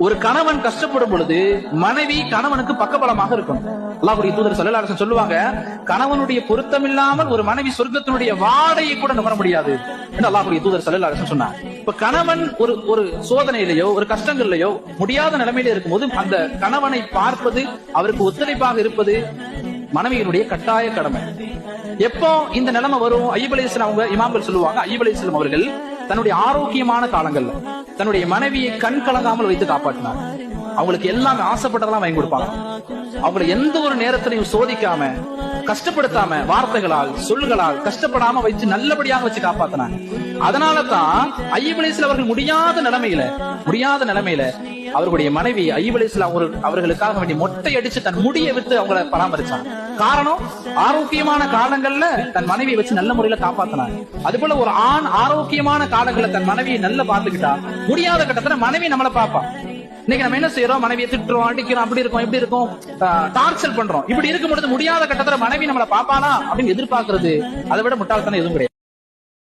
ஒரு கணவன் கஷ்டப்படும் பொழுது மனைவி கணவனுக்கு பக்கபலமாக இருக்கணும். அல்லாஹ்வுடைய தூதர் ஸல்லல்லாஹு அலைஹி வஸல்லம் சொல்லுவாங்க, கணவனுடைய பொருத்தம் இல்லாமல் ஒரு மனைவி சொர்க்கத்தினுடைய வாடையை கூட நுகர முடியாது என்று அல்லாஹ்வுடைய தூதர் ஸல்லல்லாஹு அலைஹி வஸல்லம் சொன்னார். இப்ப கணவன் ஒரு சோதனையிலேயோ ஒரு கஷ்டங்கள்லயோ முடியாத நிலைமையில இருக்கும்போது அந்த கணவனை பார்ப்பது, அவருக்கு ஒத்துழைப்பாக இருப்பது மனைவியினுடைய கட்டாய கடமை. எப்போ இந்த நிலைமை வரும்? அய்யூப் அலைஹிஸ்ஸலாம் அவங்க இமாம்கள் சொல்லுவாங்க, அய்யூப் அலைஹிஸ்ஸலாம் அவர்கள் தன்னுடைய ஆரோக்கியமான காலங்கள்ல தன்னுடைய மனைவியை கண் கலங்காமல் வைத்து காப்பாற்றினார். அவங்களுக்கு எல்லாமே ஆசைப்பட்டதெல்லாம் வாங்கி கொடுப்பாங்க. அவங்களை எந்த ஒரு நேரத்திலையும் சோதிக்காம, கஷ்டப்படுத்தாம, வார்த்தைகளால் சொல்களால் கஷ்டப்படாம வச்சு நல்லபடியாக வச்சு காப்பாத்தினாங்க. அதனாலதான் அய்யூப் அலைஹிஸ்ஸலாம் அவர்கள் முடியாத நிலைமையில அவர்களுடைய மனைவி அய்யூப் அலைஹிஸ்ஸலாம் அவர்களுக்காக வேண்டி மொட்டை அடிச்சு தன் முடியை விட்டு அவங்களை பராமரிச்சாங்க. காரணம், ஆரோக்கியமான காலங்கள்ல தன் மனைவியை வச்சு நல்ல முறையில காப்பாத்தினாங்க. அது போல ஒரு ஆண் ஆரோக்கியமான காலங்கள்ல தன் மனைவியை நல்ல பார்த்துக்கிட்டா முடியாத கட்டத்துல மனைவி நம்மளை பார்ப்பா. இன்னைக்கு நம்ம என்ன செய்யறோம்? மனைவியை திட்டுறோம், அடிக்கிறோம், அப்படி இருக்கும், இப்படி இருக்கும், டார்ச்சர் பண்றோம். இப்படி இருக்கும் பொழுது முடியாத கட்டத்துல மனைவி நம்மளை பாப்பானா அப்படின்னு எதிர்பார்க்கறது அதை விட முட்டாள்தனம் எதுவும் கிடையாது.